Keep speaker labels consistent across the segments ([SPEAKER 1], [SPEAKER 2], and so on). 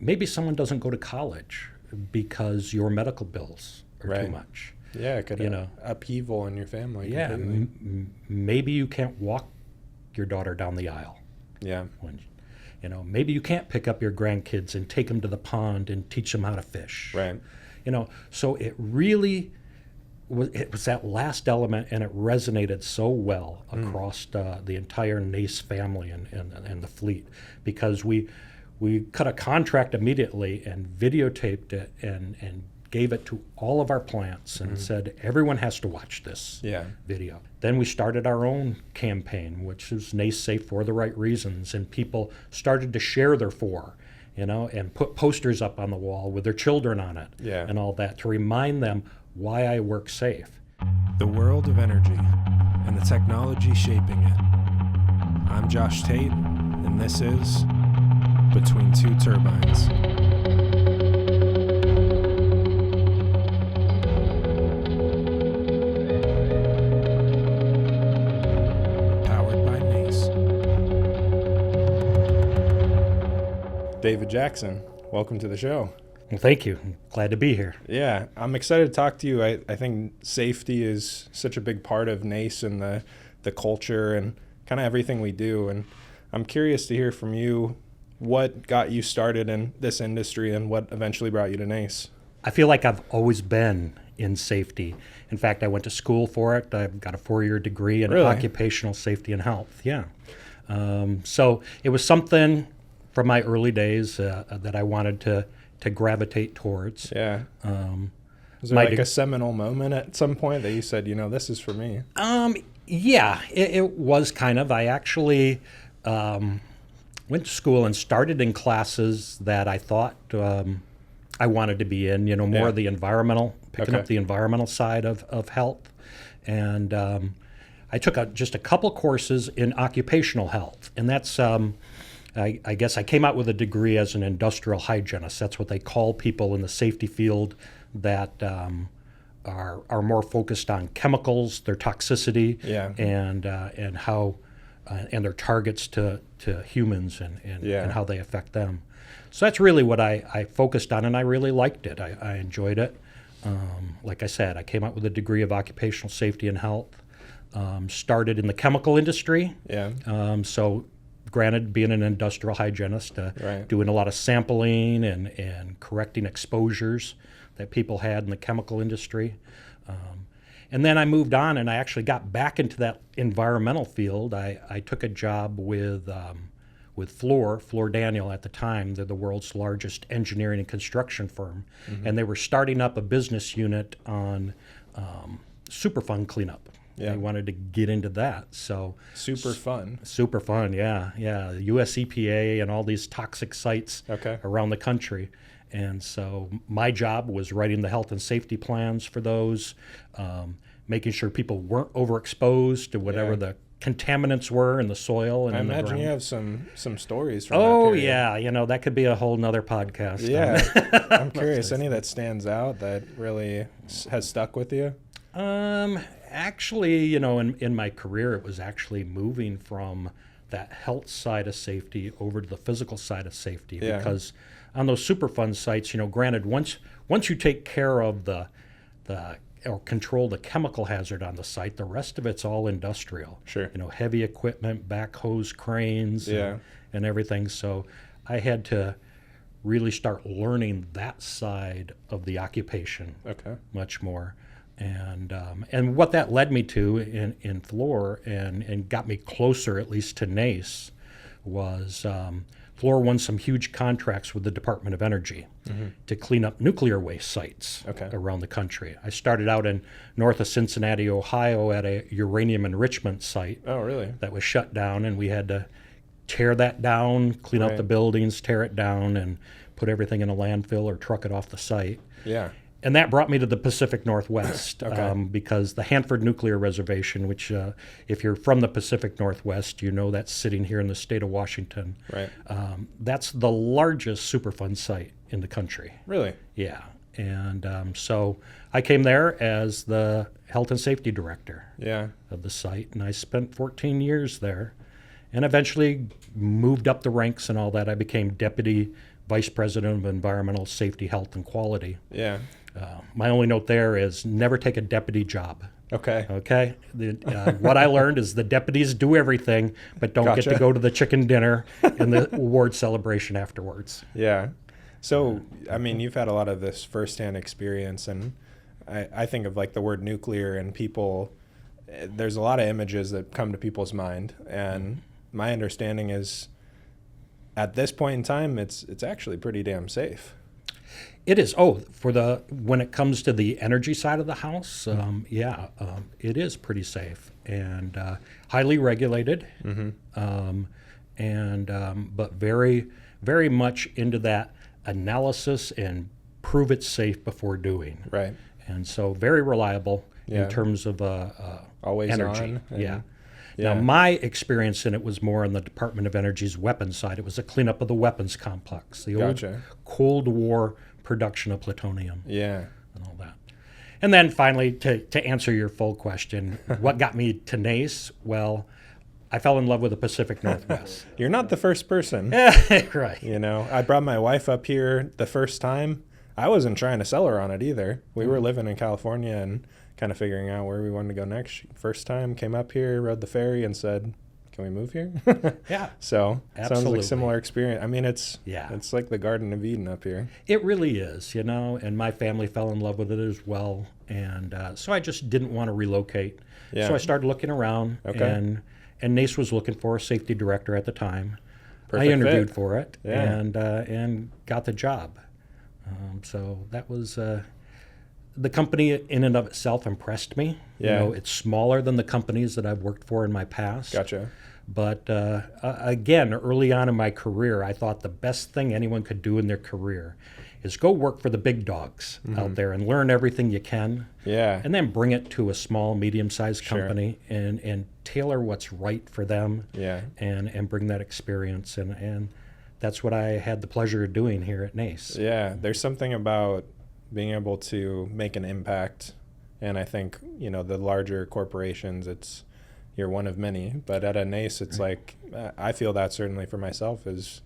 [SPEAKER 1] maybe someone doesn't go to college because your medical bills are too much.
[SPEAKER 2] Yeah, it could upheaval in your family.
[SPEAKER 1] Yeah, maybe you can't walk your daughter down the aisle.
[SPEAKER 2] Yeah.
[SPEAKER 1] Maybe you can't pick up your grandkids and take them to the pond and teach them how to fish.
[SPEAKER 2] Right.
[SPEAKER 1] So it really was that last element, and it resonated so well across the entire NAES family and the fleet, because we cut a contract immediately and videotaped it and gave it to all of our plants and said, everyone has to watch this video. Then we started our own campaign, which is NAES Safe for the right reasons, and people started to share their and put posters up on the wall with their children on it and all that to remind them why I work safe.
[SPEAKER 2] The world of energy and the technology shaping it. I'm Josh Tate, and this is Between Two Turbines. Powered by NAES. David Jackson, welcome to the show.
[SPEAKER 1] Well, thank you. I'm glad to be here.
[SPEAKER 2] Yeah, I'm excited to talk to you. I think safety is such a big part of NAES and the culture and kind of everything we do. And I'm curious to hear from you what got you started in this industry and what eventually brought you to NAES.
[SPEAKER 1] I feel like I've always been in safety. In fact, I went to school for it. I've got a 4-year degree in occupational safety and health. Yeah. So it was something from my early days that I wanted to gravitate towards.
[SPEAKER 2] Yeah. Was there like a seminal moment at some point that you said, this is for me?
[SPEAKER 1] Yeah, it was kind of. I actually went to school and started in classes that I thought I wanted to be in, more of the environmental, picking up the environmental side of health. And I took just a couple courses in occupational health, and that's I guess I came out with a degree as an industrial hygienist. That's what they call people in the safety field that are more focused on chemicals, their toxicity, and how and their targets to humans and how they affect them. So that's really what I focused on, and I really liked it. I enjoyed it. Like I said, I came out with a degree of occupational safety and health. Started in the chemical industry. So granted, being an industrial hygienist, doing a lot of sampling and correcting exposures that people had in the chemical industry. And then I moved on, and I actually got back into that environmental field. I took a job with Fluor Daniel at the time. They're the world's largest engineering and construction firm, and they were starting up a business unit on Superfund cleanup. Yeah. They wanted to get into that. So
[SPEAKER 2] Super fun,
[SPEAKER 1] yeah. The US EPA and all these toxic sites around the country. And so my job was writing the health and safety plans for those, making sure people weren't overexposed to whatever the contaminants were in the soil and
[SPEAKER 2] I
[SPEAKER 1] in the
[SPEAKER 2] imagine
[SPEAKER 1] ground.
[SPEAKER 2] You have some stories from that period.
[SPEAKER 1] Yeah, that could be a whole nother podcast.
[SPEAKER 2] Yeah. I'm curious, any that stands out that really has stuck with you?
[SPEAKER 1] Actually, in my career, it was actually moving from that health side of safety over to the physical side of safety. Because on those Superfund sites, granted, once you take care of or control the chemical hazard on the site, the rest of it's all industrial.
[SPEAKER 2] Sure.
[SPEAKER 1] Heavy equipment, backhoes, cranes, and everything. So I had to really start learning that side of the occupation much more. And what that led me to in Fluor and got me closer at least to NAES was Fluor won some huge contracts with the Department of Energy to clean up nuclear waste sites around the country. I started out in north of Cincinnati, Ohio at a uranium enrichment site.
[SPEAKER 2] Oh, really?
[SPEAKER 1] That was shut down, and we had to tear that down, clean out the buildings, tear it down, and put everything in a landfill or truck it off the site.
[SPEAKER 2] Yeah.
[SPEAKER 1] And that brought me to the Pacific Northwest because the Hanford Nuclear Reservation, which if you're from the Pacific Northwest, that's sitting here in the state of Washington.
[SPEAKER 2] Right.
[SPEAKER 1] That's the largest Superfund site in the country.
[SPEAKER 2] Really?
[SPEAKER 1] Yeah. And so I came there as the health and safety director of the site, and I spent 14 years there and eventually moved up the ranks and all that. I became deputy Vice President of Environmental Safety, Health, and Quality.
[SPEAKER 2] Yeah.
[SPEAKER 1] My only note there is never take a deputy job.
[SPEAKER 2] Okay.
[SPEAKER 1] Okay. What I learned is the deputies do everything, but don't get
[SPEAKER 2] Gotcha.
[SPEAKER 1] to go to the chicken dinner and the award celebration afterwards.
[SPEAKER 2] Yeah. So, I mean, you've had a lot of this firsthand experience, and I think of like the word nuclear, and people, there's a lot of images that come to people's mind. And my understanding is at this point in time, it's actually pretty damn safe.
[SPEAKER 1] It is. Oh, when it comes to the energy side of the house, it is pretty safe and highly regulated, but very, very much into that analysis and prove it safe before doing.
[SPEAKER 2] Right.
[SPEAKER 1] And so very reliable
[SPEAKER 2] Yeah.
[SPEAKER 1] in terms of
[SPEAKER 2] Always
[SPEAKER 1] energy.
[SPEAKER 2] on. and-
[SPEAKER 1] Yeah.
[SPEAKER 2] Yeah.
[SPEAKER 1] Now, my experience in it was more on the Department of Energy's weapons side. It was a cleanup of the weapons complex, the old
[SPEAKER 2] Gotcha.
[SPEAKER 1] Cold War production of plutonium
[SPEAKER 2] Yeah.
[SPEAKER 1] and all that. And then finally, to answer your full question, what got me to NAES? Well, I fell in love with the Pacific Northwest.
[SPEAKER 2] You're not the first person.
[SPEAKER 1] Right.
[SPEAKER 2] You know, I brought my wife up here the first time. I wasn't trying to sell her on it either. We were living in California and kind of figuring out where we wanted to go next. First time, came up here, rode the ferry, and said, "Can we move here?"
[SPEAKER 1] Yeah.
[SPEAKER 2] So sounds
[SPEAKER 1] Absolutely.
[SPEAKER 2] like similar experience. I mean, it's
[SPEAKER 1] Yeah.
[SPEAKER 2] like the Garden of Eden up here.
[SPEAKER 1] It really is, and my family fell in love with it as well. And so I just didn't want to relocate.
[SPEAKER 2] Yeah.
[SPEAKER 1] So I started looking around,
[SPEAKER 2] Okay.
[SPEAKER 1] and NAES was looking for a safety director at the time.
[SPEAKER 2] Perfect
[SPEAKER 1] I interviewed
[SPEAKER 2] fit.
[SPEAKER 1] for it
[SPEAKER 2] Yeah.
[SPEAKER 1] and got the job. So that was the company in and of itself impressed me.
[SPEAKER 2] Yeah.
[SPEAKER 1] It's smaller than the companies that I've worked for in my past.
[SPEAKER 2] Gotcha.
[SPEAKER 1] But again, early on in my career, I thought the best thing anyone could do in their career is go work for the big dogs out there and learn everything you can,
[SPEAKER 2] Yeah.
[SPEAKER 1] and then bring it to a small, medium-sized
[SPEAKER 2] Sure.
[SPEAKER 1] company and tailor what's right for them
[SPEAKER 2] Yeah.
[SPEAKER 1] and bring that experience. And that's what I had the pleasure of doing here at NAES.
[SPEAKER 2] Yeah. There's something about being able to make an impact, and I think the larger corporations, you're one of many, but at a NAES, it's like I feel that certainly for myself is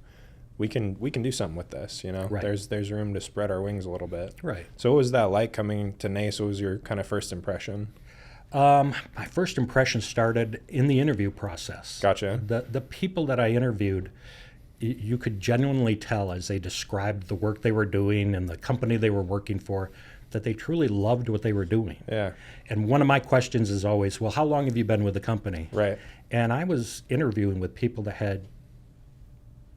[SPEAKER 2] we can do something with this.
[SPEAKER 1] Right.
[SPEAKER 2] There's room to spread our wings a little bit.
[SPEAKER 1] Right.
[SPEAKER 2] So what was that like coming to NAES? What was your kind of first impression?
[SPEAKER 1] My first impression started in the interview process.
[SPEAKER 2] Gotcha.
[SPEAKER 1] The people that I interviewed, you could genuinely tell as they described the work they were doing and the company they were working for that they truly loved what they were doing.
[SPEAKER 2] Yeah.
[SPEAKER 1] And one of my questions is always, well, how long have you been with the company?
[SPEAKER 2] Right.
[SPEAKER 1] And I was interviewing with people that had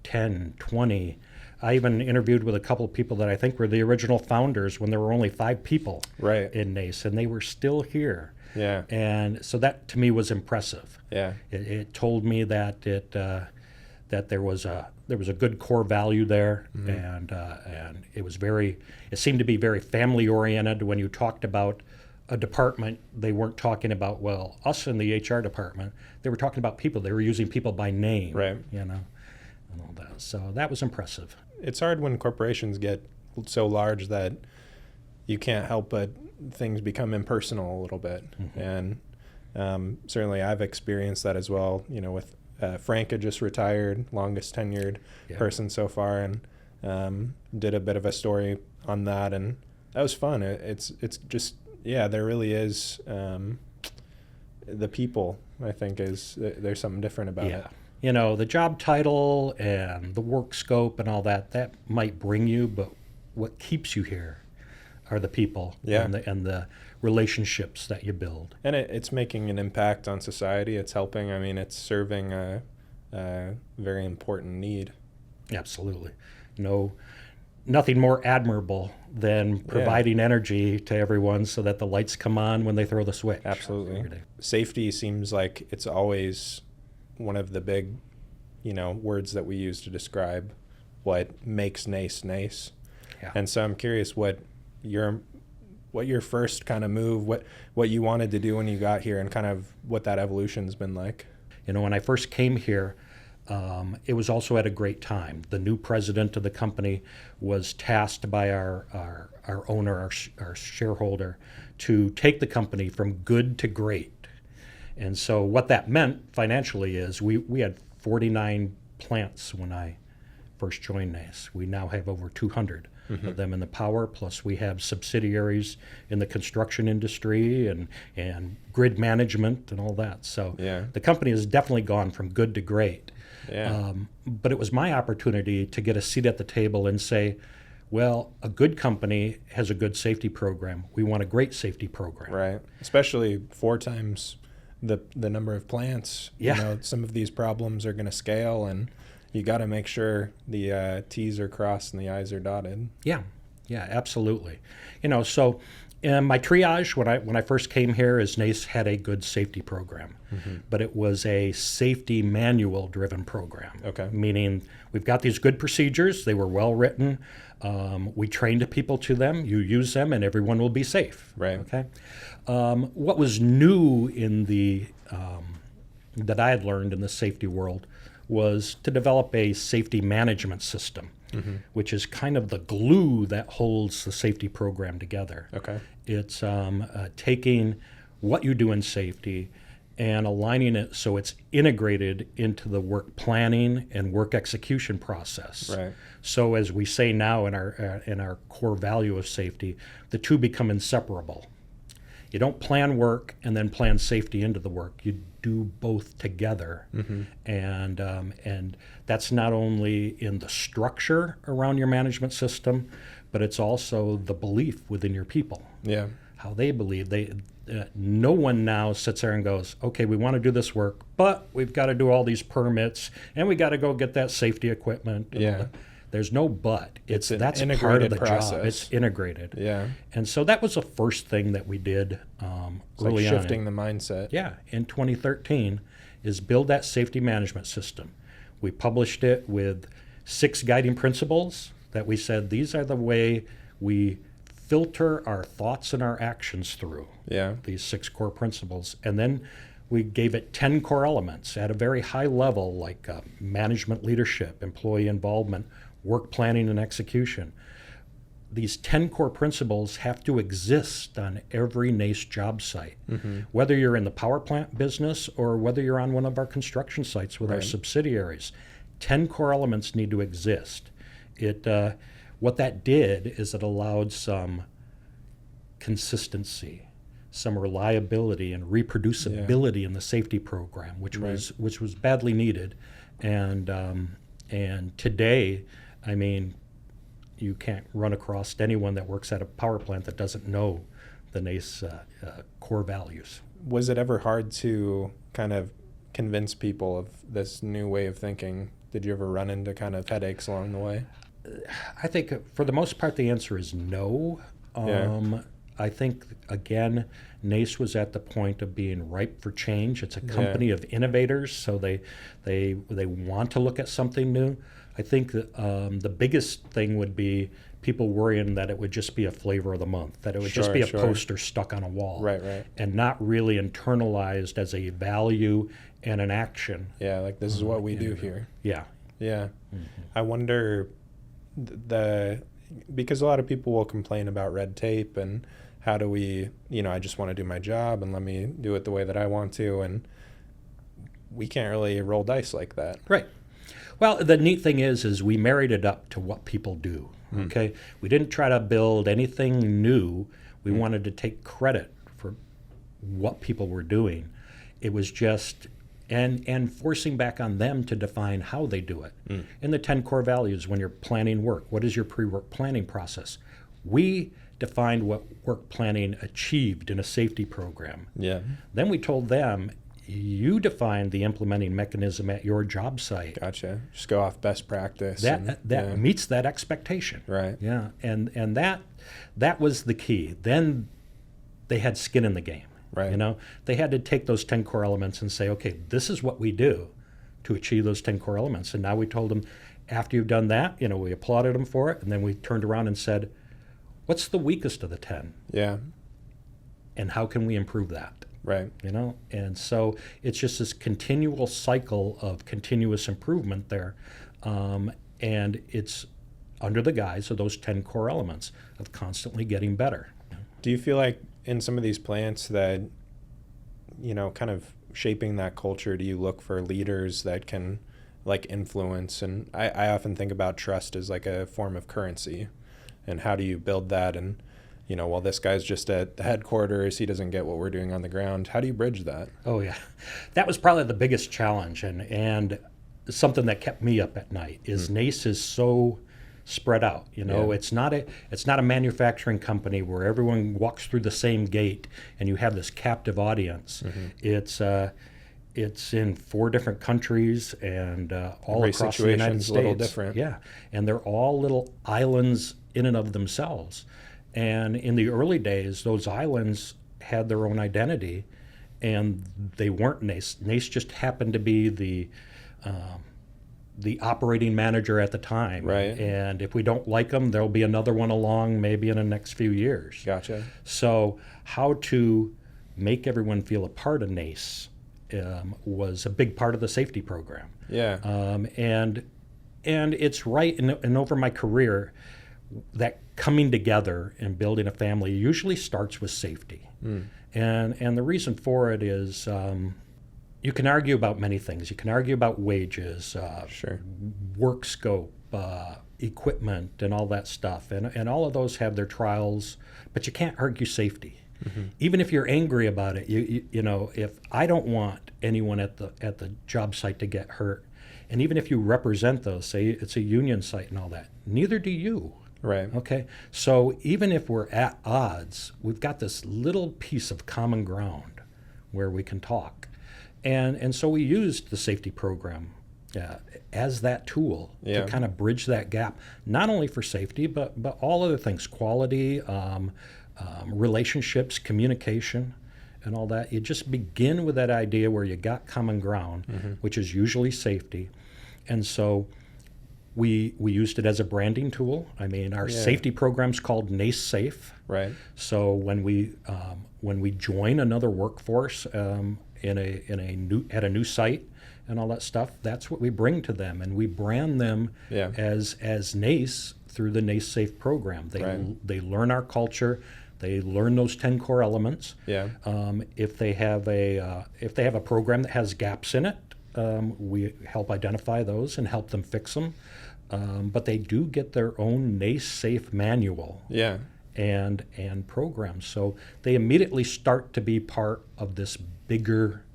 [SPEAKER 1] 10, 20. I even interviewed with a couple of people that I think were the original founders when there were only 5 people
[SPEAKER 2] Right.
[SPEAKER 1] in NAES, and they were still here.
[SPEAKER 2] Yeah.
[SPEAKER 1] And so that to me was impressive.
[SPEAKER 2] Yeah.
[SPEAKER 1] It told me that that there was a good core value there, and it seemed to be very family oriented. When you talked about a department, they weren't talking about us in the HR department. They were talking about people. They were using people by name,
[SPEAKER 2] Right.
[SPEAKER 1] and all that. So that was impressive.
[SPEAKER 2] It's hard when corporations get so large that you can't help but things become impersonal a little bit. And certainly I've experienced that as well, with Frank had just retired, longest tenured person so far, and did a bit of a story on that, and that was fun. It's just, there really is the people, I think, there's something different about it.
[SPEAKER 1] The job title and the work scope and all that might bring you, but what keeps you here are the people and the relationships that you build.
[SPEAKER 2] And it's making an impact on society. It's helping. I mean, it's serving a very important need.
[SPEAKER 1] Absolutely. Nothing more admirable than providing energy to everyone so that the lights come on when they throw the switch.
[SPEAKER 2] Absolutely. Safety seems like it's always one of the big, words that we use to describe what makes NAES NAES.
[SPEAKER 1] Yeah.
[SPEAKER 2] And so I'm curious what your first kind of move, what you wanted to do when you got here, and kind of what that evolution's been like.
[SPEAKER 1] When I first came here, it was also at a great time. The new president of the company was tasked by our owner, our shareholder, to take the company from good to great. And so what that meant financially is we had 49 plants when I first joined NAES. We now have over 200 of them in the power, plus we have subsidiaries in the construction industry and grid management and all that. So the company has definitely gone from good to great. But it was my opportunity to get a seat at the table and say, well, a good company has a good safety program. We want a great safety program.
[SPEAKER 2] Right. Especially 4 times the number of plants.
[SPEAKER 1] Yeah.
[SPEAKER 2] You know, some of these problems are going to scale, and you got to make sure the T's are crossed and the I's are dotted.
[SPEAKER 1] Yeah, absolutely. You know, so in my triage when I first came here is NAES had a good safety program, but it was a safety manual driven program.
[SPEAKER 2] Okay.
[SPEAKER 1] Meaning we've got these good procedures, they were well written, we trained people to them, you use them and everyone will be safe.
[SPEAKER 2] Right.
[SPEAKER 1] Okay. What was new in the that I had learned in the safety world was to develop a safety management system, which is kind of the glue that holds the safety program together.
[SPEAKER 2] Okay.
[SPEAKER 1] It's taking what you do in safety and aligning it so it's integrated into the work planning and work execution process.
[SPEAKER 2] Right.
[SPEAKER 1] So as we say now in our core value of safety, the two become inseparable. You don't plan work and then plan safety into the work. You do both together, and that's not only in the structure around your management system, but it's also the belief within your people.
[SPEAKER 2] Yeah.
[SPEAKER 1] How they believe. No one now sits there and goes, okay, we want to do this work, but we've got to do all these permits and we got to go get that safety equipment.
[SPEAKER 2] Yeah.
[SPEAKER 1] There's no but.
[SPEAKER 2] It's an
[SPEAKER 1] that's
[SPEAKER 2] integrated
[SPEAKER 1] part of the
[SPEAKER 2] process.
[SPEAKER 1] job. It's integrated.
[SPEAKER 2] Yeah.
[SPEAKER 1] And so that was the first thing that we did
[SPEAKER 2] It's
[SPEAKER 1] early
[SPEAKER 2] like
[SPEAKER 1] on.
[SPEAKER 2] shifting the mindset.
[SPEAKER 1] Yeah, in 2013 is build that safety management system. We published it with 6 guiding principles that we said these are the way we filter our thoughts and our actions through.
[SPEAKER 2] Yeah.
[SPEAKER 1] These 6 core principles. And then we gave it 10 core elements at a very high level, like management leadership, employee involvement, work planning and execution. These 10 core principles have to exist on every NAES job site, whether you're in the power plant business or whether you're on one of our construction sites with our subsidiaries. 10 core elements need to exist. What that did is it allowed some consistency, some reliability and reproducibility in the safety program, which was badly needed. And today, I mean, you can't run across anyone that works at a power plant that doesn't know the NAES core values.
[SPEAKER 2] Was it ever hard to kind of convince people of this new way of thinking? Did you ever run into kind of headaches along the way?
[SPEAKER 1] I think for the most part the answer is no. I think, again, NAES was at the point of being ripe for change. It's a company of innovators, so they want to look at something new. I think that, the biggest thing would be people worrying that it would just be a flavor of the month, that it would just be a poster stuck on a wall, and not really internalized as a value and an action.
[SPEAKER 2] Yeah, like this is what we do here.
[SPEAKER 1] Yeah.
[SPEAKER 2] Yeah. I wonder, because a lot of people will complain about red tape and how do we, I just want to do my job and let me do it the way that I want to, and we can't really roll dice like that.
[SPEAKER 1] Right. Well, the neat thing is we married it up to what people do, okay? We didn't try to build anything new. We wanted to take credit for what people were doing. It was just, and forcing back on them to define how they do it. In the 10 core values, when you're planning work, what is your pre-work planning process? We defined what work planning achieved in a safety program.
[SPEAKER 2] Yeah.
[SPEAKER 1] Then we told them, you define the implementing mechanism at your job site.
[SPEAKER 2] Gotcha. Just go off best practice.
[SPEAKER 1] That meets that expectation.
[SPEAKER 2] Right.
[SPEAKER 1] Yeah. And that was the key. Then they had skin in the game.
[SPEAKER 2] Right.
[SPEAKER 1] They had to take those 10 core elements and say, okay, this is what we do to achieve those 10 core elements. And now we told them, after you've done that, we applauded them for it, and then we turned around and said, what's the weakest of the 10?
[SPEAKER 2] Yeah.
[SPEAKER 1] And how can we improve that?
[SPEAKER 2] Right.
[SPEAKER 1] And so it's just this continual cycle of continuous improvement there. And it's under the guise of those 10 core elements of constantly getting better.
[SPEAKER 2] Do you feel like in some of these plants that, kind of shaping that culture, do you look for leaders that can like influence. And I often think about trust as like a form of currency, and how do you build that? And, well, this guy's just at the headquarters, he doesn't get what we're doing on the ground. How do you bridge that?
[SPEAKER 1] Oh yeah, that was probably the biggest challenge, and something that kept me up at night is NAES is so spread out.
[SPEAKER 2] Yeah.
[SPEAKER 1] It's not a manufacturing company where everyone walks through the same gate and you have this captive audience. It's in 4 different countries and all
[SPEAKER 2] Every
[SPEAKER 1] across the United
[SPEAKER 2] situation's a little
[SPEAKER 1] States.
[SPEAKER 2] different.
[SPEAKER 1] Yeah, and they're all little islands in and of themselves. And in the early days, those islands had their own identity, and they weren't NAES. NAES just happened to be the operating manager at the time.
[SPEAKER 2] Right.
[SPEAKER 1] And if we don't like them, there'll be another one along maybe in the next few years.
[SPEAKER 2] Gotcha.
[SPEAKER 1] So how to make everyone feel a part of NAES was a big part of the safety program.
[SPEAKER 2] Yeah.
[SPEAKER 1] And it's right, and over my career, that coming together and building a family usually starts with safety. And the reason for it is you can argue about many things. You can argue about wages,
[SPEAKER 2] Sure.
[SPEAKER 1] work scope, equipment, and all that stuff. And all of those have their trials, but you can't argue safety. Even if you're angry about it, if I don't want anyone at the job site to get hurt, and even if you represent those, say it's a union site and all that, neither do you.
[SPEAKER 2] Right.
[SPEAKER 1] Okay, so even if we're at odds, we've got this little piece of common ground where we can talk, and so we used the safety program as that tool
[SPEAKER 2] Yeah.
[SPEAKER 1] to kind of bridge that gap, not only for safety but all other things, quality, relationships, communication, and all that. You just begin with that idea where you got common ground, which is usually safety, and so. We used it as a branding tool. I mean, our safety program's called NAES Safe.
[SPEAKER 2] Right.
[SPEAKER 1] So when we join another workforce at a new site and all that stuff, that's what we bring to them, and we brand them as NAES through the NAES Safe program. They learn our culture. They learn those 10 core elements.
[SPEAKER 2] Yeah.
[SPEAKER 1] If they have a program that has gaps in it, we help identify those and help them fix them. But they do get their own NAES Safe manual
[SPEAKER 2] Yeah.
[SPEAKER 1] and programs. So they immediately start to be part of this bigger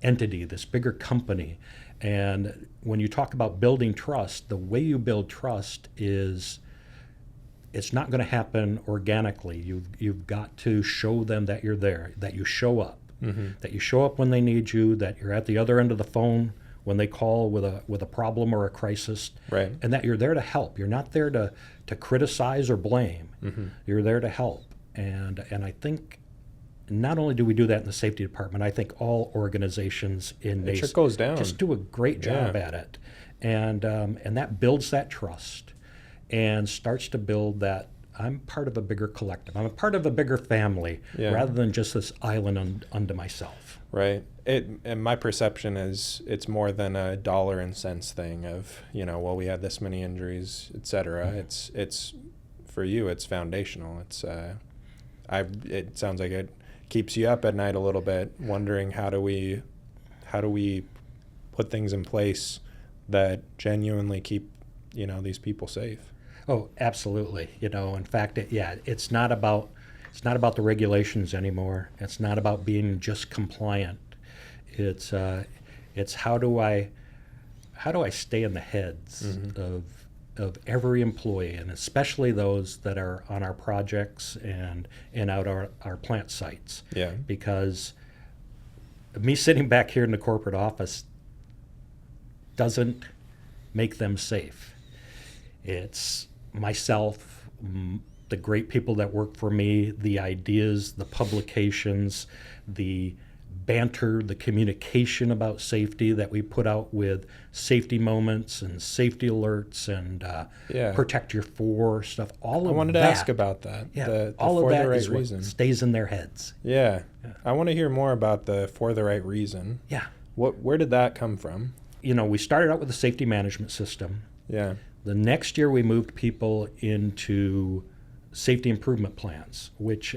[SPEAKER 1] entity, this bigger company. And when you talk about building trust, the way you build trust is it's not going to happen organically. You've got to show them that you're there, that you show up. That you show up when they need you, that you're at the other end of the phone when they call with a problem or a crisis,
[SPEAKER 2] Right.
[SPEAKER 1] and that you're there to help. You're not there to criticize or blame. You're there to help. And I think not only do we do that in the safety department, I think all organizations in NAES
[SPEAKER 2] trickles down.
[SPEAKER 1] just do a great job at it. And that builds that trust and starts to build that I'm part of a bigger collective. I'm a part of a bigger family rather than just this island unto myself.
[SPEAKER 2] Right. And my perception is it's more than a dollar and cents thing of, well, we had this many injuries, et cetera. It's for you, it's foundational. It sounds like it keeps you up at night a little bit, wondering how do we put things in place that genuinely keep, these people safe.
[SPEAKER 1] Oh, absolutely. In fact, it's not about the regulations anymore. It's not about being just compliant. It's how do I stay in the heads of every employee, and especially those that are on our projects and out our plant sites.
[SPEAKER 2] Yeah.
[SPEAKER 1] Because me sitting back here in the corporate office doesn't make them safe. It's myself, the great people that work for me, the ideas, the publications, the banter, the communication about safety that we put out with safety moments and safety alerts and protect your for stuff. All of that.
[SPEAKER 2] I wanted to ask about that.
[SPEAKER 1] Yeah,
[SPEAKER 2] all
[SPEAKER 1] of
[SPEAKER 2] for
[SPEAKER 1] that
[SPEAKER 2] the right
[SPEAKER 1] is
[SPEAKER 2] reason.
[SPEAKER 1] what stays in their heads.
[SPEAKER 2] Yeah. I want to hear more about the for the right reason.
[SPEAKER 1] Yeah.
[SPEAKER 2] Where did that come from?
[SPEAKER 1] We started out with a safety management system.
[SPEAKER 2] Yeah.
[SPEAKER 1] The next year we moved people into safety improvement plans, which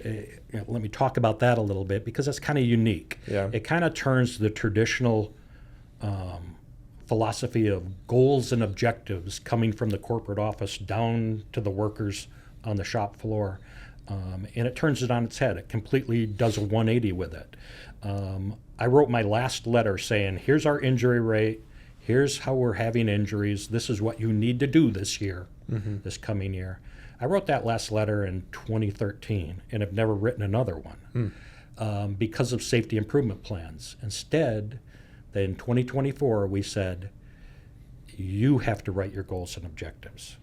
[SPEAKER 1] let me talk about that a little bit because that's kind of unique.
[SPEAKER 2] Yeah.
[SPEAKER 1] It kind of turns the traditional philosophy of goals and objectives coming from the corporate office down to the workers on the shop floor. And it turns it on its head. It completely does a 180 with it. I wrote my last letter saying, here's our injury rate. Here's how we're having injuries. This is what you need to do this year, this coming year. I wrote that last letter in 2013 and have never written another one because of safety improvement plans. Instead, in 2024, we said, you have to write your goals and objectives.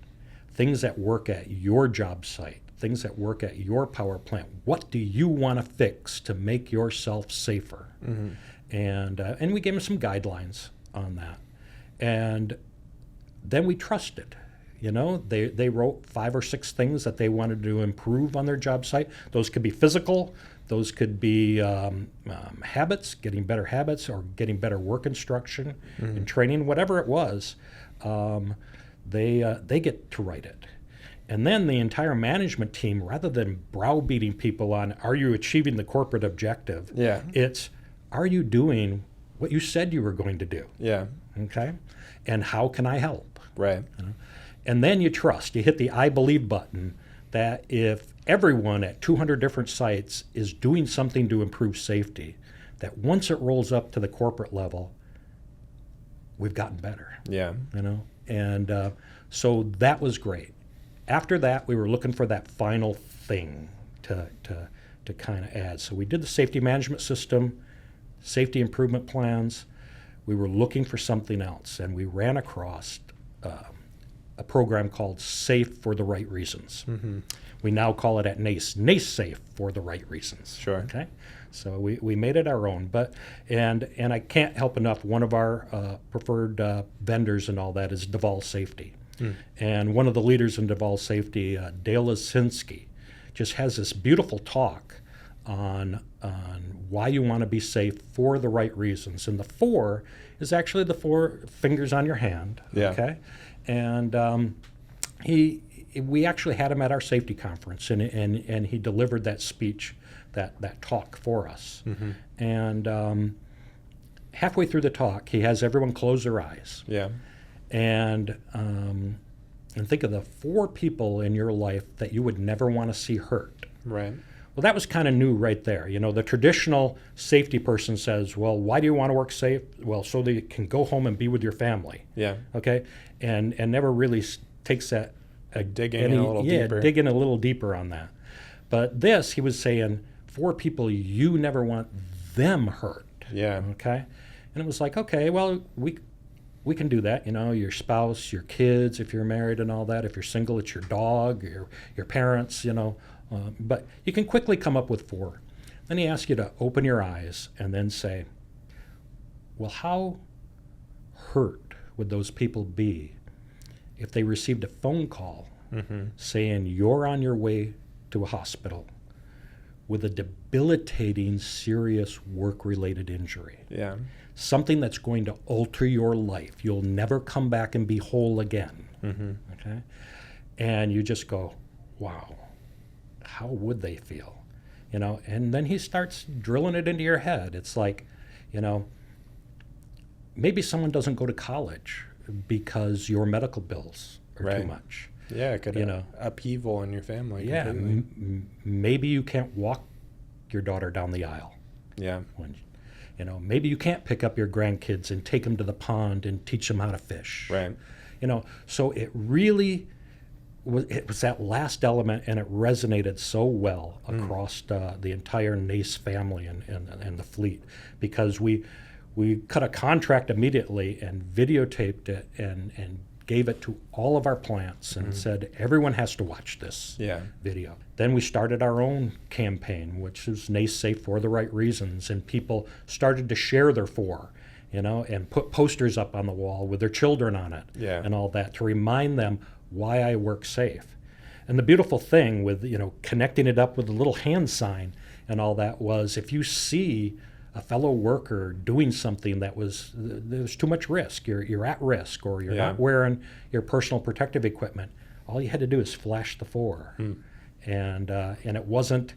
[SPEAKER 1] Things that work at your job site, things that work at your power plant. What do you want to fix to make yourself safer? And we gave them some guidelines on that. And then we trusted. You know, they wrote 5 or 6 things that they wanted to improve on their job site. Those could be physical. Those could be habits, getting better habits, or getting better work instruction and training, whatever it was. They get to write it. And then the entire management team, rather than browbeating people on, are you achieving the corporate objective? It's, are you doing what you said you were going to do? Okay? And how can I help?
[SPEAKER 2] Right.
[SPEAKER 1] You know? And then you trust. You hit the I believe button that if everyone at 200 different sites is doing something to improve safety, that once it rolls up to the corporate level, we've gotten better. You know? And so that was great. After that, we were looking for that final thing to kind of add. So we did the safety management system, safety improvement plans. We were looking for something else, and we ran across a program called Safe for the Right Reasons. We now call it at NAES Safe for the Right Reasons. Okay, so we made it our own. But and I can't help enough. One of our preferred vendors and all that is Duvall Safety, and one of the leaders in Duvall Safety, Dale Lisinski, just has this beautiful talk on why you want to be safe for the right reasons. And the 4 is actually the 4 fingers on your hand. Okay. And we actually had him at our safety conference, and he delivered that speech, that talk for us. And halfway through the talk, he has everyone close their eyes. And think of the 4 people in your life that you would never want to see hurt. Well, that was kind of new right there. You know, the traditional safety person says, well, why do you want to work safe? Well, so that you can go home and be with your family. Okay? And never really takes that.
[SPEAKER 2] Dig in a little deeper
[SPEAKER 1] on that. But this, he was saying, 4 people you never want them hurt. Okay? And it was like, okay, well, we can do that. You know, your spouse, your kids, if you're married and all that. If you're single, it's your dog, your parents, you know. But you can quickly come up with 4. Then he asks you to open your eyes and then say, well, how hurt would those people be if they received a phone call saying you're on your way to a hospital with a debilitating, serious work-related injury? Something that's going to alter your life. You'll never come back and be whole again. Okay? And you just go, wow. How would they feel? You know, and then he starts drilling it into your head. It's like, you know, maybe someone doesn't go to college because your medical bills are too much.
[SPEAKER 2] It could, you know, upheaval in your family.
[SPEAKER 1] Maybe you can't walk your daughter down the aisle. When, you know, maybe you can't pick up your grandkids and take them to the pond and teach them how to fish. You know, so it really was that last element, and it resonated so well across the entire NAES family and the fleet, because we cut a contract immediately and videotaped it and gave it to all of our plants and said, everyone has to watch this video. Then we started our own campaign, which is NAES Safe for the Right Reasons, and people started to share their 4, you know, and put posters up on the wall with their children on it and all that to remind them why I work safe. And the beautiful thing with, you know, connecting it up with a little hand sign and all that was, if you see a fellow worker doing something there's too much risk, you're at risk, or you're not wearing your personal protective equipment, all you had to do is flash the 4. And it wasn't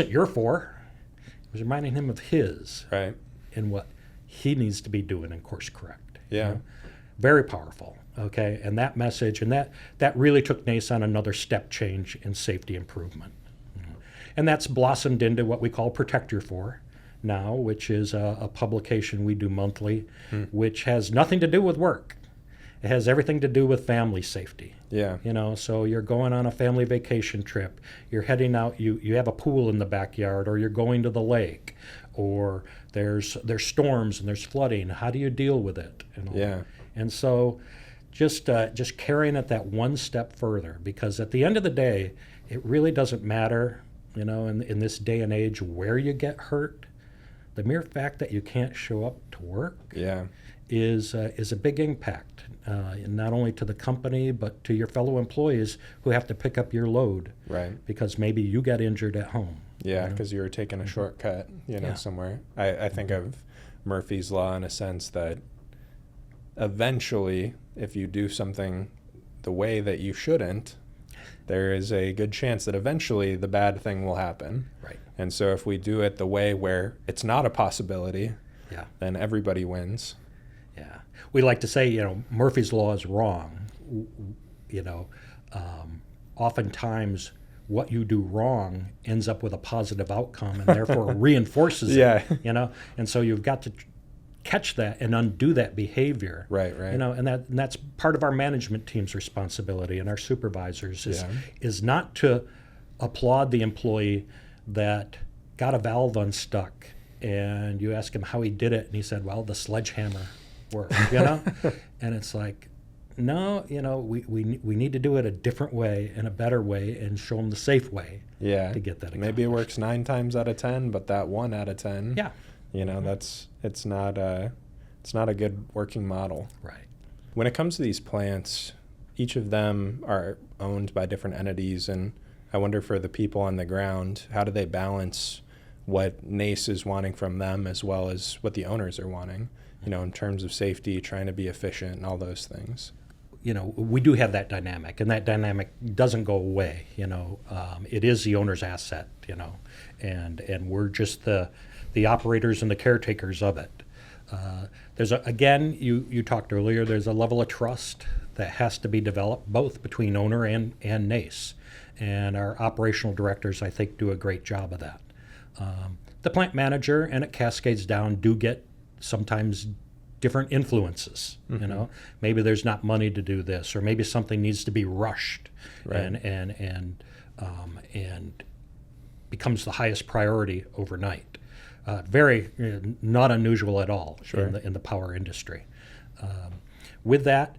[SPEAKER 1] your 4. It was reminding him of his and what he needs to be doing and course correct.
[SPEAKER 2] Yeah.
[SPEAKER 1] Very powerful. Okay, and that message, and that really took NAES on another step change in safety improvement. And that's blossomed into what we call Protect Your 4 now, which is a publication we do monthly, which has nothing to do with work. It has everything to do with family safety.
[SPEAKER 2] Yeah.
[SPEAKER 1] So you're going on a family vacation trip, you're heading out, you have a pool in the backyard, or you're going to the lake, or there's storms and there's flooding. How do you deal with it?
[SPEAKER 2] Yeah.
[SPEAKER 1] And so just carrying it that one step further, because at the end of the day, it really doesn't matter, in this day and age where you get hurt. The mere fact that you can't show up to work is a big impact, not only to the company, but to your fellow employees who have to pick up your load.
[SPEAKER 2] Right.
[SPEAKER 1] Because maybe you got injured at home.
[SPEAKER 2] Yeah, because you were taking a shortcut, somewhere. I think of Murphy's Law in a sense that eventually, if you do something the way that you shouldn't, there is a good chance that eventually the bad thing will happen.
[SPEAKER 1] Right.
[SPEAKER 2] And so if we do it the way where it's not a possibility, then everybody wins.
[SPEAKER 1] Yeah. We like to say, Murphy's Law is wrong. Oftentimes what you do wrong ends up with a positive outcome and therefore reinforces it. And so you've got to catch that and undo that behavior.
[SPEAKER 2] Right.
[SPEAKER 1] And that's part of our management team's responsibility and our supervisors is not to applaud the employee that got a valve unstuck and you ask him how he did it and he said, well, the sledgehammer worked, And it's like, no, we need to do it a different way and a better way and show them the safe way to get that accomplished.
[SPEAKER 2] Maybe it works 9 times out of 10, but that 1 out of 10. It's not a good working model.
[SPEAKER 1] Right.
[SPEAKER 2] When it comes to these plants, each of them are owned by different entities, and I wonder for the people on the ground, how do they balance what NAES is wanting from them as well as what the owners are wanting, in terms of safety, trying to be efficient and all those things?
[SPEAKER 1] We do have that dynamic, and that dynamic doesn't go away. It is the owner's asset, and we're just the operators and the caretakers of it. You talked earlier, there's a level of trust that has to be developed both between owner and NAES. And our operational directors, I think, do a great job of that. The plant manager, and it cascades down, do get sometimes different influences. Maybe there's not money to do this, or maybe something needs to be rushed and becomes the highest priority overnight. Very not unusual at all in the power industry. With that,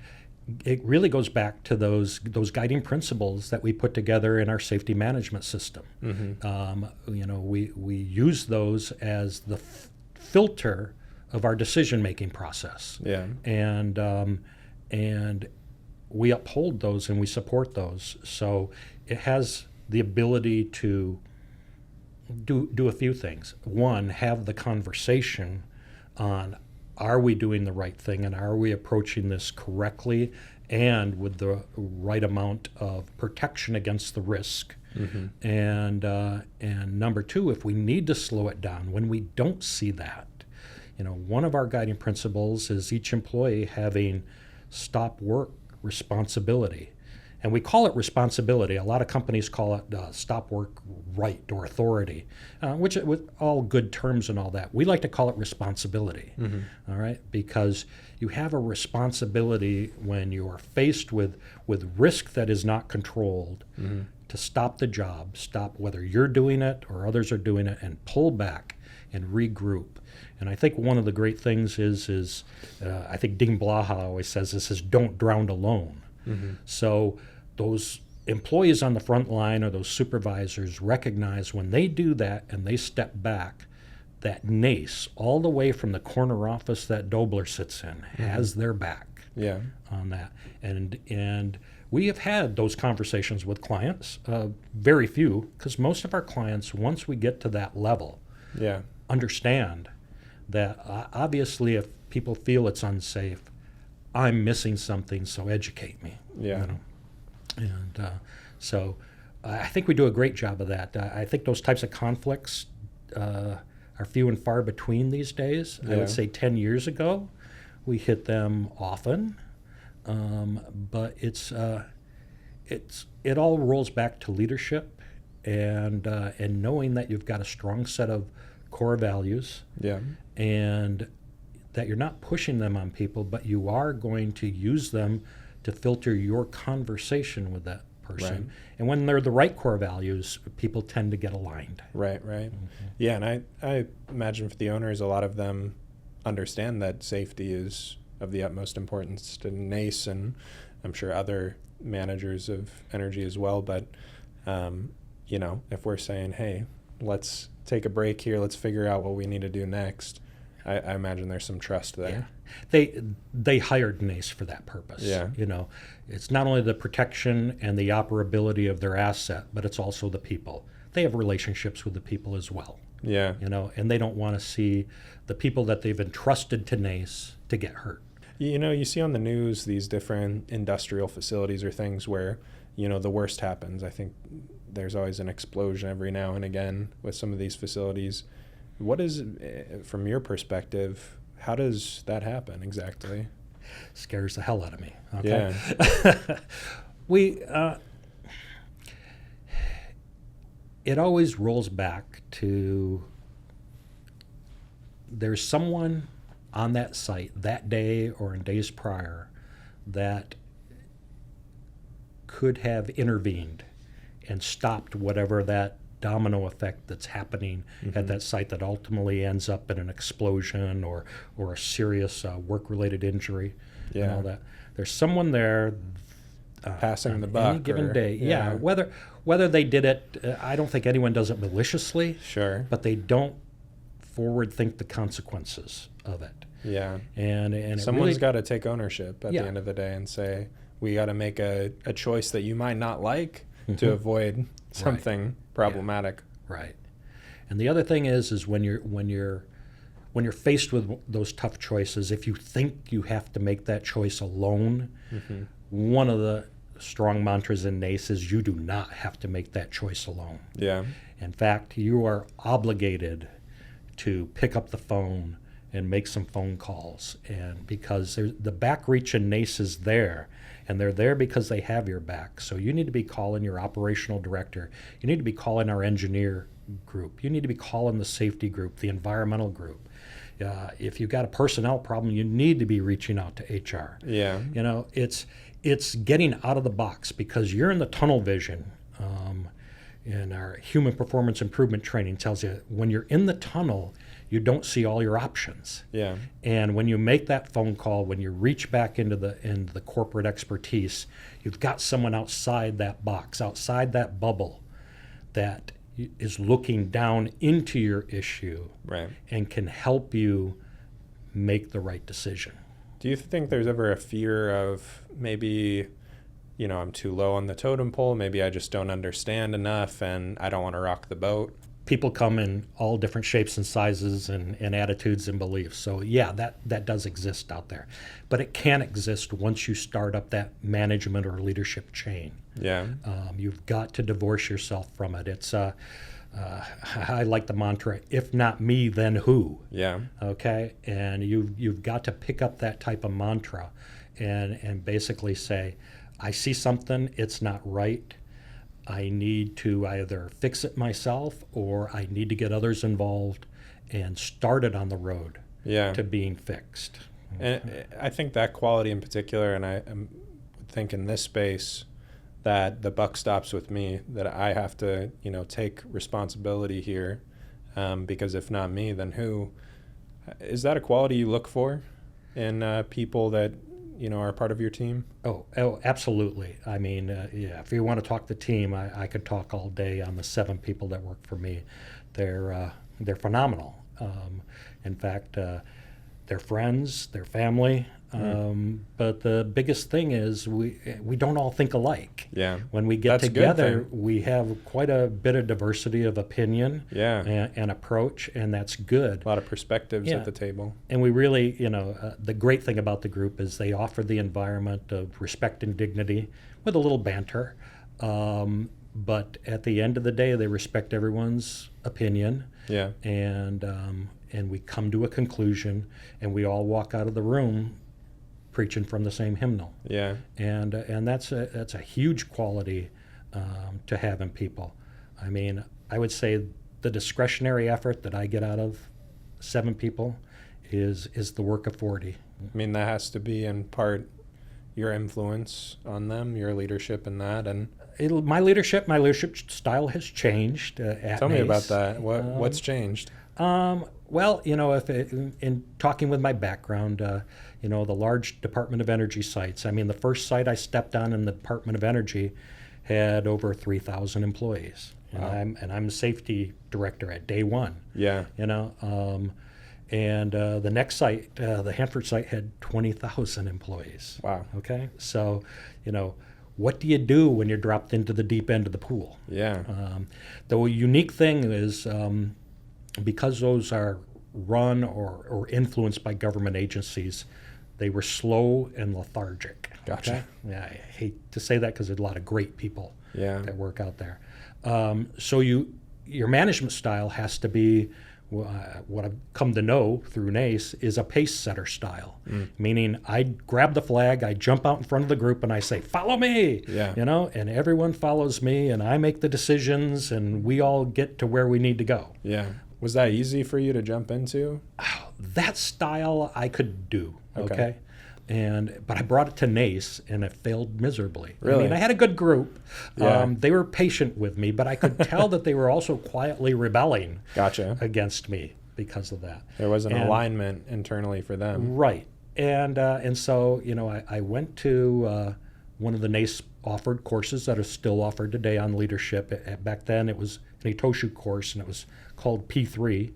[SPEAKER 1] it really goes back to those guiding principles that we put together in our safety management system. We use those as the filter of our decision-making process. And we uphold those and we support those. So it has the ability to do a few things. One, have the conversation on, are we doing the right thing and are we approaching this correctly and with the right amount of protection against the risk? And number two, if we need to slow it down, when we don't see that, one of our guiding principles is each employee having stop work responsibility. And we call it responsibility. A lot of companies call it stop work right or authority, which with all good terms and all that. We like to call it responsibility, all right? Because you have a responsibility when you are faced with risk that is not controlled to stop the job, stop whether you're doing it or others are doing it, and pull back and regroup. And I think one of the great things is I think Dean Blaha always says this is don't drown alone. So those employees on the front line or those supervisors recognize when they do that and they step back, that NAES, all the way from the corner office that Dobler sits in, has their back on that. And we have had those conversations with clients, very few, because most of our clients, once we get to that level, understand that obviously if people feel it's unsafe, I'm missing something, so educate me. And so I think we do a great job of that. I think those types of conflicts are few and far between these days. I would say 10 years ago, We hit them often, but it all rolls back to leadership and knowing that you've got a strong set of core values.
[SPEAKER 2] Yeah.
[SPEAKER 1] And that you're not pushing them on people, but you are going to use them to filter your conversation with that person.
[SPEAKER 2] Right.
[SPEAKER 1] And when they're the right core values, people tend to get aligned.
[SPEAKER 2] Right. Yeah, and I imagine for the owners, a lot of them understand that safety is of the utmost importance to NAES, and I'm sure other managers of energy as well. But, if we're saying, hey, let's take a break here, let's figure out what we need to do next, I imagine there's some trust there.
[SPEAKER 1] Yeah. They hired NAES for that purpose.
[SPEAKER 2] Yeah.
[SPEAKER 1] It's not only the protection and the operability of their asset, but it's also the people. They have relationships with the people as well.
[SPEAKER 2] Yeah.
[SPEAKER 1] And they don't want to see the people that they've entrusted to NAES to get hurt.
[SPEAKER 2] You see on the news these different industrial facilities or things where, the worst happens. I think there's always an explosion every now and again with some of these facilities. What is, from your perspective, how does that happen exactly?
[SPEAKER 1] Scares the hell out of me. Okay?
[SPEAKER 2] Yeah.
[SPEAKER 1] It always rolls back to there's someone on that site that day or in days prior that could have intervened and stopped whatever that domino effect that's happening at that site that ultimately ends up in an explosion or a serious work-related injury and all that. There's someone there
[SPEAKER 2] passing the
[SPEAKER 1] on
[SPEAKER 2] buck.
[SPEAKER 1] any given day.
[SPEAKER 2] Yeah.
[SPEAKER 1] Whether they did it, I don't think anyone does it maliciously.
[SPEAKER 2] Sure.
[SPEAKER 1] But they don't forward think the consequences of it.
[SPEAKER 2] Yeah.
[SPEAKER 1] And
[SPEAKER 2] someone's got to take ownership at
[SPEAKER 1] Yeah.
[SPEAKER 2] the end of the day and say, we got to make a choice that you might not like to avoid something problematic.
[SPEAKER 1] Right. And the other thing is when you're faced with those tough choices, if you think you have to make that choice alone, one of the strong mantras in NAES is you do not have to make that choice alone.
[SPEAKER 2] Yeah.
[SPEAKER 1] In fact, you are obligated to pick up the phone and make some phone calls, and because the back reach in NAES is there, and they're there because they have your back. So you need to be calling your operational director. You need to be calling our engineer group. You need to be calling the safety group, the environmental group. If you've got a personnel problem, you need to be reaching out to HR.
[SPEAKER 2] Yeah.
[SPEAKER 1] It's getting out of the box because you're in the tunnel vision. And our human performance improvement training tells you when you're in the tunnel, you don't see all your options.
[SPEAKER 2] Yeah.
[SPEAKER 1] And when you make that phone call, when you reach back into the corporate expertise, you've got someone outside that box, outside that bubble, that is looking down into your issue
[SPEAKER 2] Right.
[SPEAKER 1] and can help you make the right decision.
[SPEAKER 2] Do you think there's ever a fear of maybe, I'm too low on the totem pole, maybe I just don't understand enough and I don't want to rock the boat?
[SPEAKER 1] People come in all different shapes and sizes and attitudes and beliefs. So yeah, that does exist out there. But it can exist once you start up that management or leadership chain.
[SPEAKER 2] Yeah.
[SPEAKER 1] You've got to divorce yourself from it. It's I like the mantra, if not me, then who?
[SPEAKER 2] Yeah.
[SPEAKER 1] Okay? And you've got to pick up that type of mantra and basically say, I see something, it's not right. I need to either fix it myself or I need to get others involved and start it on the road to being fixed.
[SPEAKER 2] And I think that quality in particular, and I think in this space that the buck stops with me, that I have to, take responsibility here, because if not me, then who? Is that a quality you look for in people that are part of your team?
[SPEAKER 1] Oh, absolutely. I mean, if you want to talk the team, I could talk all day on the 7 people that work for me. They're phenomenal. In fact, they're friends, they're family. But the biggest thing is we don't all think alike.
[SPEAKER 2] Yeah.
[SPEAKER 1] When we get
[SPEAKER 2] That's
[SPEAKER 1] together, we have quite a bit of diversity of opinion and approach, and that's good.
[SPEAKER 2] A lot of perspectives at the table.
[SPEAKER 1] And we really, the great thing about the group is they offer the environment of respect and dignity with a little banter. but at the end of the day, they respect everyone's opinion,
[SPEAKER 2] Yeah.
[SPEAKER 1] and we come to a conclusion, and we all walk out of the room preaching from the same hymnal.
[SPEAKER 2] Yeah.
[SPEAKER 1] And that's a huge quality to have in people. I mean, I would say the discretionary effort that I get out of 7 people is the work of 40.
[SPEAKER 2] I mean, that has to be in part your influence on them, your leadership in that, and
[SPEAKER 1] My leadership style has changed.
[SPEAKER 2] tell me about that. What's changed?
[SPEAKER 1] Well, in talking with my background, the large Department of Energy sites. I mean, the first site I stepped on in the Department of Energy had over 3,000 employees,
[SPEAKER 2] Wow.
[SPEAKER 1] and I'm a safety director at day one.
[SPEAKER 2] Yeah.
[SPEAKER 1] And the next site, the Hanford site, had 20,000 employees.
[SPEAKER 2] Wow.
[SPEAKER 1] Okay, so what do you do when you're dropped into the deep end of the pool?
[SPEAKER 2] Yeah.
[SPEAKER 1] The unique thing is, because those are run or influenced by government agencies, they were slow and lethargic.
[SPEAKER 2] Gotcha.
[SPEAKER 1] Okay? Yeah, I hate to say that because there's a lot of great people
[SPEAKER 2] Yeah.
[SPEAKER 1] that work out there. So your management style has to be, what I've come to know through NAES is a pace setter style, meaning I grab the flag, I jump out in front of the group, and I say, "Follow me!"
[SPEAKER 2] Yeah.
[SPEAKER 1] And everyone follows me, and I make the decisions, and we all get to where we need to go.
[SPEAKER 2] Yeah. Was that easy for you to jump into?
[SPEAKER 1] That style I could do,
[SPEAKER 2] Okay.
[SPEAKER 1] But I brought it to NAES, and it failed miserably.
[SPEAKER 2] Really?
[SPEAKER 1] I mean, I had a good group.
[SPEAKER 2] Yeah.
[SPEAKER 1] They were patient with me, but I could tell that they were also quietly rebelling
[SPEAKER 2] Gotcha.
[SPEAKER 1] against me because of that.
[SPEAKER 2] There was an
[SPEAKER 1] And-
[SPEAKER 2] alignment internally for them.
[SPEAKER 1] Right. And so, I went to one of the NAES offered courses that are still offered today on leadership. Back then, it was an Itoshu course, and it was called P3.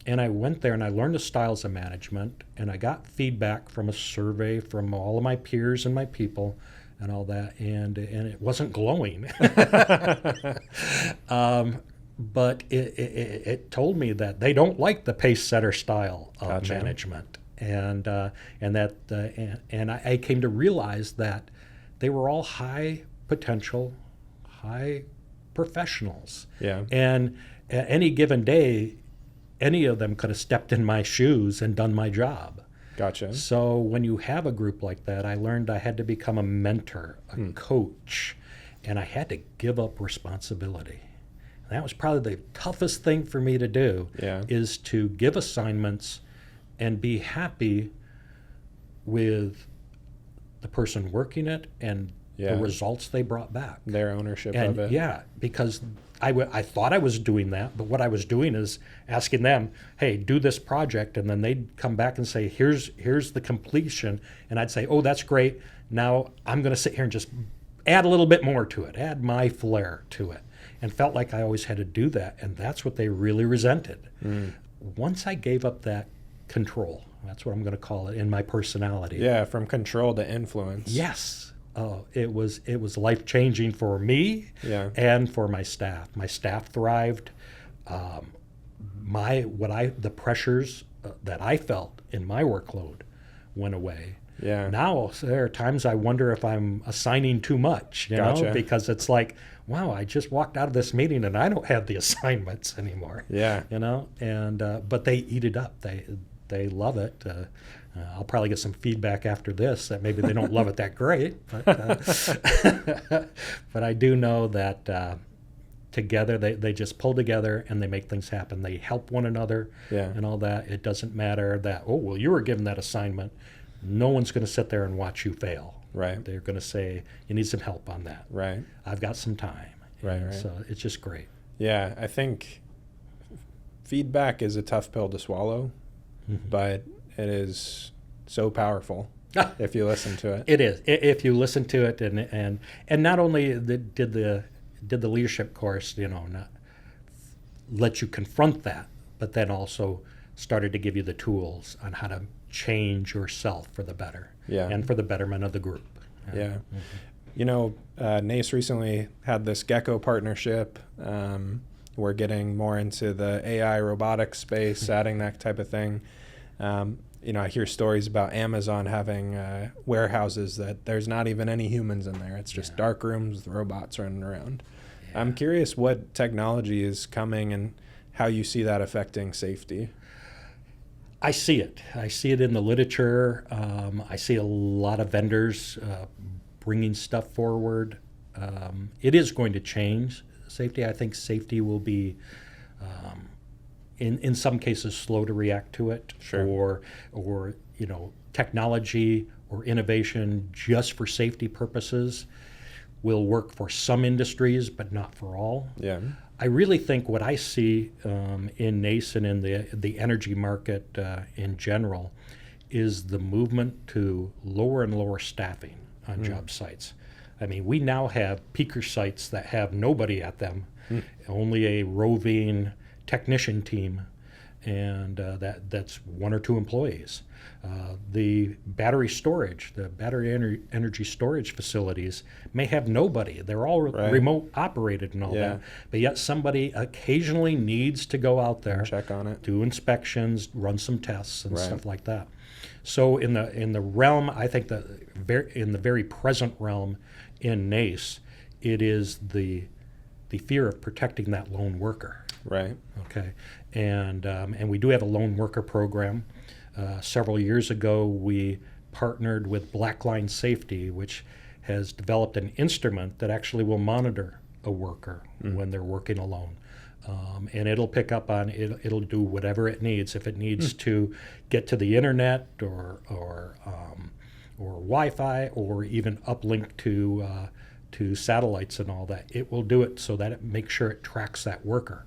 [SPEAKER 1] And I went there, and I learned the styles of management, and I got feedback from a survey from all of my peers and my people and all that, and it wasn't glowing. But it told me that they don't like the pace setter style of
[SPEAKER 2] Gotcha.
[SPEAKER 1] management, and I came to realize that they were all high potential, high professionals,
[SPEAKER 2] Yeah.
[SPEAKER 1] and at any given day, any of them could have stepped in my shoes and done my job.
[SPEAKER 2] Gotcha.
[SPEAKER 1] So when you have a group like that, I learned I had to become a mentor, a coach, and I had to give up responsibility. And that was probably the toughest thing for me to do,
[SPEAKER 2] Yeah.
[SPEAKER 1] is to give assignments and be happy with the person working it and
[SPEAKER 2] Yeah.
[SPEAKER 1] the results they brought back.
[SPEAKER 2] Their ownership
[SPEAKER 1] And
[SPEAKER 2] of it.
[SPEAKER 1] yeah, because I thought I was doing that, but what I was doing is asking them, "Hey, do this project," and then they'd come back and say, "Here's the completion," and I'd say, "Oh, that's great. Now I'm going to sit here and just add a little bit more to it, add my flair to it," and felt like I always had to do that, and that's what they really resented. Once I gave up that control, that's what I'm going to call it, in my personality.
[SPEAKER 2] Yeah, from control to influence.
[SPEAKER 1] Yes. Oh, it was life-changing for me,
[SPEAKER 2] Yeah.
[SPEAKER 1] and for my staff. My staff thrived. The pressures that I felt in my workload went away.
[SPEAKER 2] Yeah.
[SPEAKER 1] Now there are times I wonder if I'm assigning too much,
[SPEAKER 2] Gotcha.
[SPEAKER 1] because it's like, wow, I just walked out of this meeting and I don't have the assignments anymore.
[SPEAKER 2] Yeah.
[SPEAKER 1] And but they eat it up. They love it. I'll probably get some feedback after this that maybe they don't love it that great, but but I do know that together they just pull together and they make things happen. They help one another,
[SPEAKER 2] Yeah.
[SPEAKER 1] and all that. It doesn't matter that, oh, well, you were given that assignment. No one's going to sit there and watch you fail.
[SPEAKER 2] Right.
[SPEAKER 1] They're going to say, you need some help on that.
[SPEAKER 2] Right.
[SPEAKER 1] I've got some time.
[SPEAKER 2] Right,
[SPEAKER 1] And
[SPEAKER 2] right.
[SPEAKER 1] So it's just great.
[SPEAKER 2] Yeah, I think feedback is a tough pill to swallow, but it is so powerful if you listen to it.
[SPEAKER 1] It is. If you listen to it, and not only did the leadership course, not let you confront that, but then also started to give you the tools on how to change yourself for the better,
[SPEAKER 2] Yeah.
[SPEAKER 1] and for the betterment of the group.
[SPEAKER 2] Yeah. NAES recently had this Gecko partnership. We're getting more into the AI robotics space, adding that type of thing. I hear stories about Amazon having warehouses that there's not even any humans in there. It's just dark rooms with robots running around. Yeah. I'm curious what technology is coming and how you see that affecting safety.
[SPEAKER 1] I see it. I see it in the literature. I see a lot of vendors bringing stuff forward. It is going to change safety. I think safety will be, in some cases, slow to react to it.
[SPEAKER 2] Sure.
[SPEAKER 1] Or technology or innovation just for safety purposes will work for some industries, but not for all.
[SPEAKER 2] Yeah.
[SPEAKER 1] I really think what I see in NAES and in the energy market in general is the movement to lower and lower staffing on job sites. I mean, we now have peaker sites that have nobody at them, only a roving technician team, and that's 1 or 2 employees. The battery storage, the battery energy storage facilities may have nobody. They're all remote operated and all that. But yet somebody occasionally needs to go out there,
[SPEAKER 2] check on it,
[SPEAKER 1] do inspections, run some tests and stuff like that. So in the realm, I think that in the very present realm in NAES, it is the fear of protecting that lone worker.
[SPEAKER 2] Right.
[SPEAKER 1] Okay. And we do have a lone worker program. Several years ago, we partnered with Blackline Safety, which has developed an instrument that actually will monitor a worker when they're working alone. And it'll pick up on it. It'll do whatever it needs. If it needs to get to the internet or Wi-Fi or even uplink to satellites and all that, it will do it so that it makes sure it tracks that worker.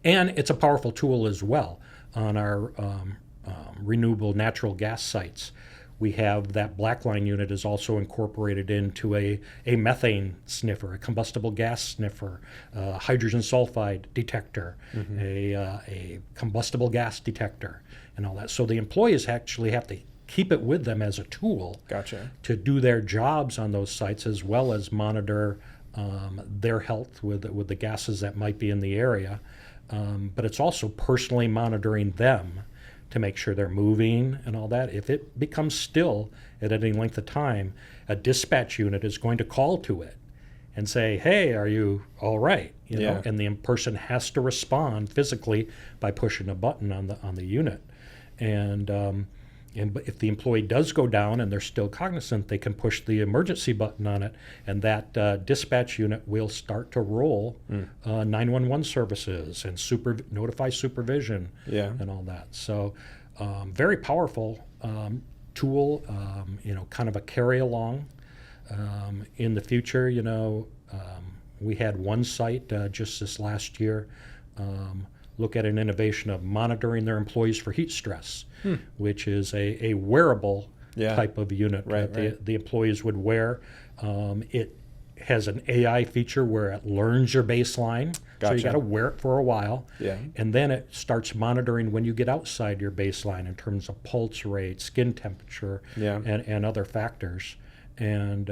[SPEAKER 1] And it's a powerful tool as well on our renewable natural gas sites. We have that Blackline unit is also incorporated into a methane sniffer, a combustible gas sniffer, hydrogen sulfide detector, a combustible gas detector, and all that. So the employees actually have to keep it with them as a tool to do their jobs on those sites, as well as monitor their health with the gases that might be in the area. But it's also personally monitoring them to make sure they're moving and all that. If it becomes still at any length of time, a dispatch unit is going to call to it and say, "Hey, are you all right?" You know, and the person has to respond physically by pushing a button on the unit. And if the employee does go down and they're still cognizant, they can push the emergency button on it, and that dispatch unit will start to roll 911 services and notify supervision and all that. So very powerful tool, kind of a carry along. In the future, we had one site just this last year look at an innovation of monitoring their employees for heat stress, which is a wearable type of unit that the employees would wear. It has an AI feature where it learns your baseline, so you got to wear it for a while, and then it starts monitoring when you get outside your baseline in terms of pulse rate, skin temperature, and other factors, and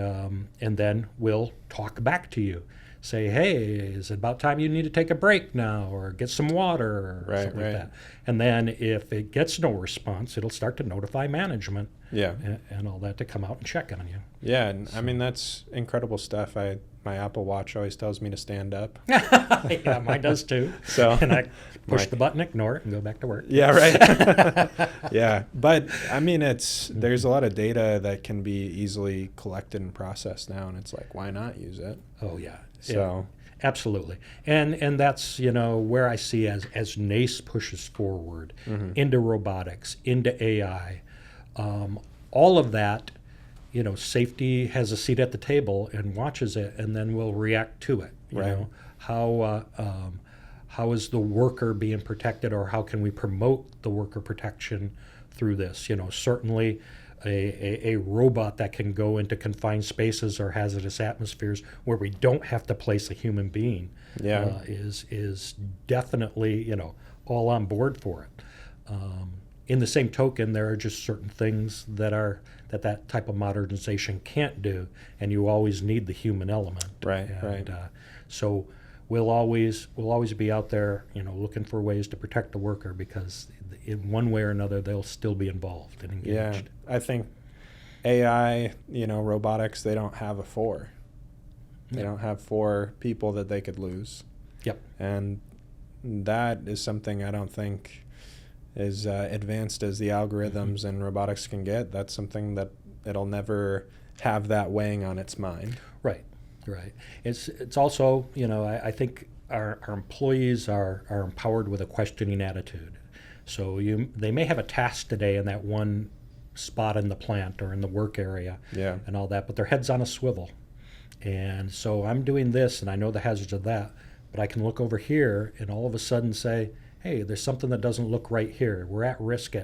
[SPEAKER 1] then we'll talk back to you. Say, hey, is it about time you need to take a break now or get some water or something like that? And then if it gets no response, it'll start to notify management and all that to come out and check on you.
[SPEAKER 2] Yeah, and I mean, that's incredible stuff. My Apple Watch always tells me to stand up.
[SPEAKER 1] Yeah, mine does too. So, and I push the button, ignore it, and go back to work.
[SPEAKER 2] Yeah, right. Yeah, but I mean, there's a lot of data that can be easily collected and processed now, and it's like, why not use it?
[SPEAKER 1] Oh, yeah.
[SPEAKER 2] So
[SPEAKER 1] absolutely, and that's where I see as NAES pushes forward into robotics, into AI, all of that. Safety has a seat at the table and watches it, and then will react to it. You know, how is the worker being protected, or how can we promote the worker protection through this? Certainly. A robot that can go into confined spaces or hazardous atmospheres where we don't have to place a human being is definitely all on board for it. In the same token, there are just certain things that type of modernization can't do, and you always need the human element.
[SPEAKER 2] Right.
[SPEAKER 1] So we'll always be out there, looking for ways to protect the worker, because in one way or another they'll still be involved and engaged.
[SPEAKER 2] Yeah, I think AI, robotics, they don't have a four. They don't have four people that they could lose.
[SPEAKER 1] Yep.
[SPEAKER 2] And that is something I don't think as advanced as the algorithms and robotics can get. That's something that it'll never have that weighing on its mind.
[SPEAKER 1] Right. It's also, I think our employees are empowered with a questioning attitude. So they may have a task today in that one spot in the plant or in the work area, and all that, but their head's on a swivel. And so I'm doing this, and I know the hazards of that, but I can look over here and all of a sudden say, hey, there's something that doesn't look right here. We're at risk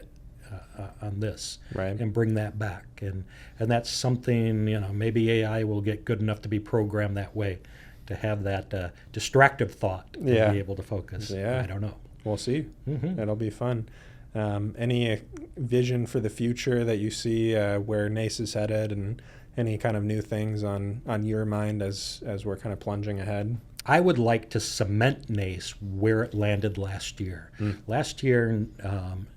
[SPEAKER 1] on this,
[SPEAKER 2] right,
[SPEAKER 1] and bring that back. And that's something, maybe AI will get good enough to be programmed that way, to have that distractive thought to be able to focus. I don't know.
[SPEAKER 2] We'll see.
[SPEAKER 1] Mm-hmm.
[SPEAKER 2] It'll be fun. Any vision for the future that you see where NAES is headed, and any kind of new things on your mind as we're kind of plunging ahead?
[SPEAKER 1] I would like to cement NAES where it landed last year. Last year,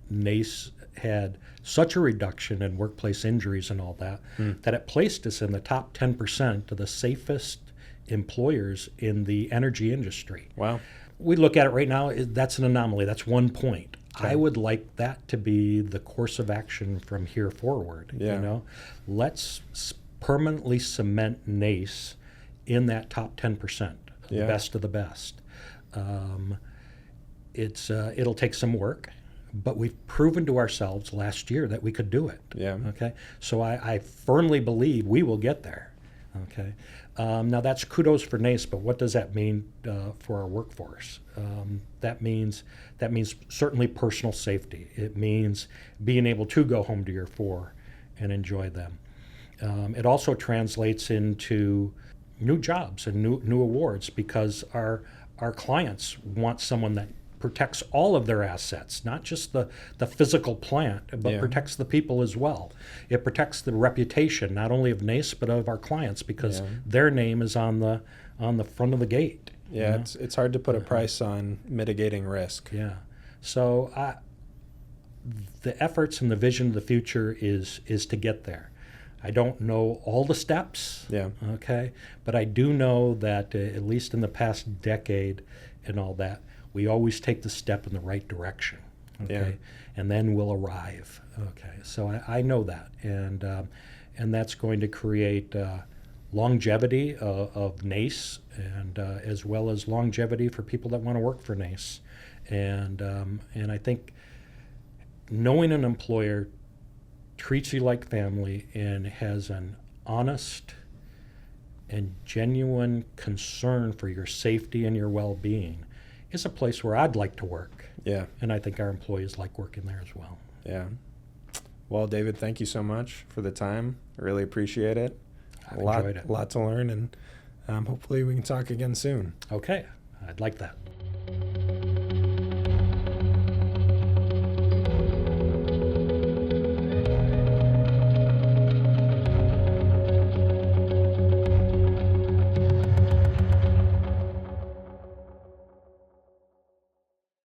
[SPEAKER 1] NAES had such a reduction in workplace injuries and all that, that it placed us in the top 10% of the safest employers in the energy industry.
[SPEAKER 2] Wow.
[SPEAKER 1] We look at it right now, that's an anomaly. That's 1 point.
[SPEAKER 2] Okay.
[SPEAKER 1] I would like that to be the course of action from here forward. Let's permanently cement NAES in that top 10%, the best of the best. It'll take some work, but we've proven to ourselves last year that we could do it. Okay. So I firmly believe we will get there. Okay. Now that's kudos for NAES, but what does that mean for our workforce? That means certainly personal safety. It means being able to go home to your four and enjoy them. It also translates into new jobs and new awards, because our clients want someone that protects all of their assets, not just the physical plant, but protects the people as well. It protects the reputation, not only of NAES, but of our clients, because their name is on the front of the gate.
[SPEAKER 2] It's hard to put a price on mitigating risk.
[SPEAKER 1] So the efforts and the vision of the future is to get there. I don't know all the steps, okay, but I do know that at least in the past decade and all that, we always take the step in the right direction, okay, and then we'll arrive, okay. So I know that, and that's going to create longevity of NAES, and as well as longevity for people that want to work for NAES, and I think knowing an employer treats you like family and has an honest and genuine concern for your safety and your well-being is a place where I'd like to work. And I think our employees like working there as well.
[SPEAKER 2] Well, David, thank you so much for the time. I really appreciate it.
[SPEAKER 1] I've enjoyed it.
[SPEAKER 2] A lot to learn, and hopefully we can talk again soon.
[SPEAKER 1] Okay, I'd like that.